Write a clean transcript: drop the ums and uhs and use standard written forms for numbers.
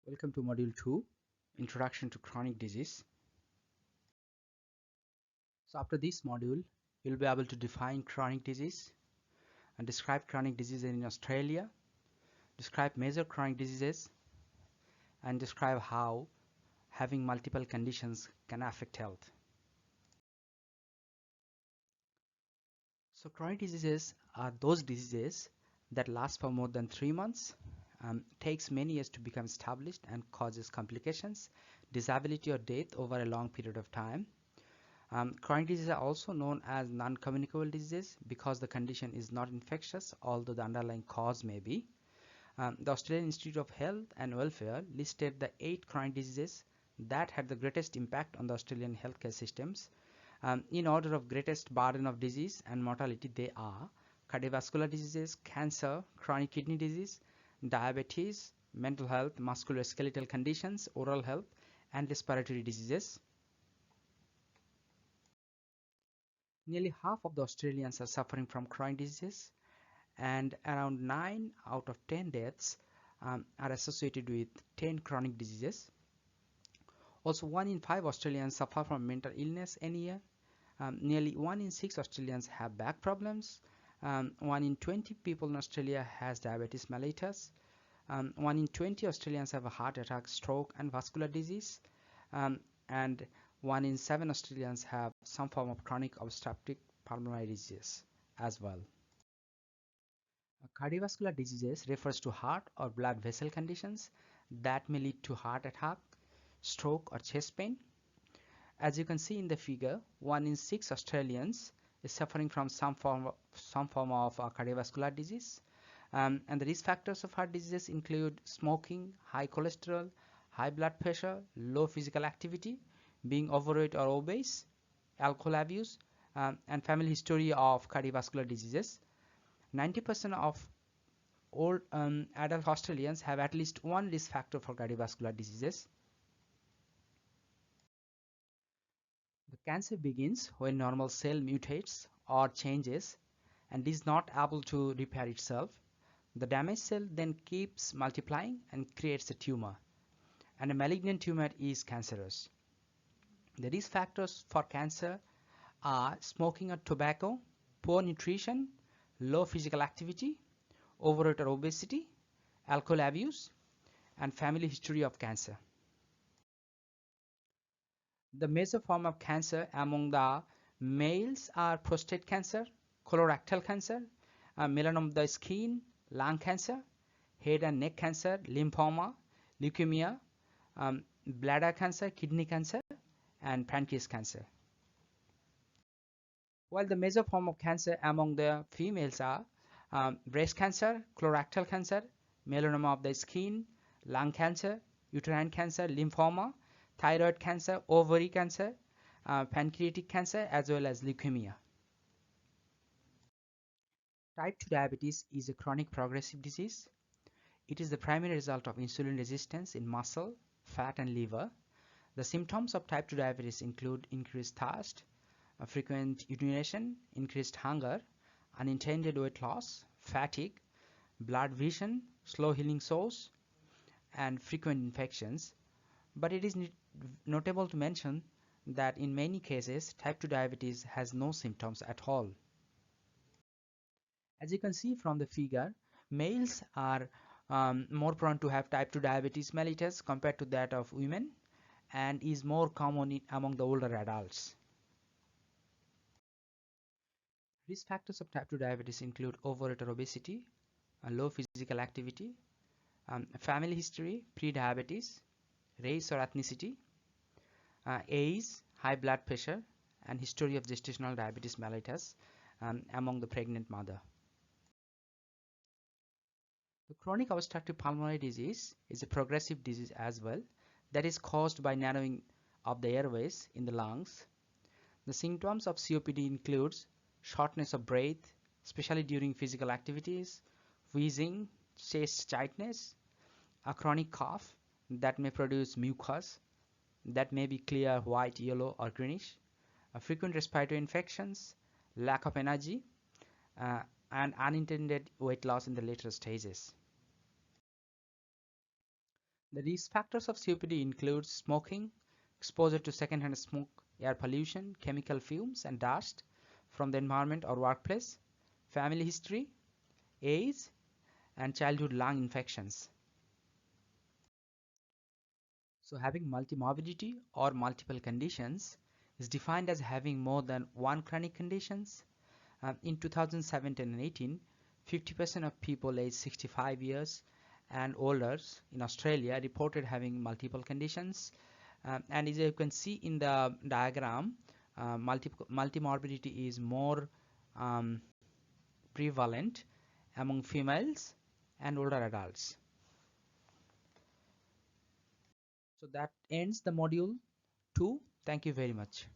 Welcome to Module 2, Introduction to Chronic Disease. So after this module, you'll be able to define chronic disease and describe chronic diseases in Australia, describe major chronic diseases, and describe how having multiple conditions can affect health. So chronic diseases are those diseases that last for more than 3 months, takes many years to become established, and causes complications, disability or death over a long period of time. Chronic diseases are also known as non-communicable diseases because the condition is not infectious, although the underlying cause may be. The Australian Institute of Health and Welfare listed the 8 chronic diseases that had the greatest impact on the Australian healthcare systems. In order of greatest burden of disease and mortality, they are cardiovascular diseases, cancer, chronic kidney disease, diabetes, mental health, musculoskeletal conditions, oral health, and respiratory diseases. Nearly half of the Australians are suffering from chronic diseases, and around 9 out of 10 deaths are associated with 10 chronic diseases. Also, 1 in 5 Australians suffer from mental illness any year. Nearly 1 in 6 Australians have back problems. 1 in 20 people in Australia has diabetes mellitus. 1 in 20 Australians have a heart attack, stroke, and vascular disease. And 1 in 7 Australians have some form of chronic obstructive pulmonary disease as well. Cardiovascular diseases refers to heart or blood vessel conditions that may lead to heart attack, stroke, or chest pain. As you can see in the figure, 1 in 6 Australians is suffering from some form of cardiovascular disease. And the risk factors of heart diseases include smoking, high cholesterol, high blood pressure, low physical activity, being overweight or obese, alcohol abuse, and family history of cardiovascular diseases. 90% of old adult Australians have at least one risk factor for cardiovascular diseases. The cancer begins when normal cell mutates or changes and is not able to repair itself. The damaged cell then keeps multiplying and creates a tumor, and a malignant tumor is cancerous. The risk factors for cancer are smoking or tobacco, poor nutrition, low physical activity, overweight or obesity, alcohol abuse, and family history of cancer. The major form of cancer among the males are prostate cancer, colorectal cancer, melanoma of the skin, lung cancer, head and neck cancer, lymphoma, leukemia, bladder cancer, kidney cancer, and pancreas cancer. While the major form of cancer among the females are breast cancer, colorectal cancer, melanoma of the skin, lung cancer, uterine cancer, lymphoma, thyroid cancer, ovary cancer, pancreatic cancer, as well as leukemia. Type 2 diabetes is a chronic progressive disease. It is the primary result of insulin resistance in muscle, fat, and liver. The symptoms of type 2 diabetes include increased thirst, frequent urination, increased hunger, unintended weight loss, fatigue, blurred vision, slow healing sores, and frequent infections. But it is notable to mention that in many cases, type 2 diabetes has no symptoms at all. As you can see from the figure, males are more prone to have type 2 diabetes mellitus compared to that of women, and is more common among the older adults. Risk factors of type 2 diabetes include overweight or obesity, low physical activity, family history, pre-diabetes, race or ethnicity, age, high blood pressure, and history of gestational diabetes mellitus among the pregnant mother. The chronic obstructive pulmonary disease is a progressive disease as well that is caused by narrowing of the airways in the lungs. The symptoms of COPD includes shortness of breath, especially during physical activities, wheezing, chest tightness, a chronic cough that may produce mucus that may be clear, white, yellow, or greenish, frequent respiratory infections, lack of energy, and unintended weight loss in the later stages. The risk factors of COPD include smoking, exposure to secondhand smoke, air pollution, chemical fumes and dust from the environment or workplace, family history, age, and childhood lung infections. So having multimorbidity or multiple conditions is defined as having more than one chronic conditions. In 2017 and 18, 50% of people aged 65 years and older in Australia reported having multiple conditions. And as you can see in the diagram, multimorbidity is more um, prevalent among females and older adults. So that ends the module 2. Thank you very much.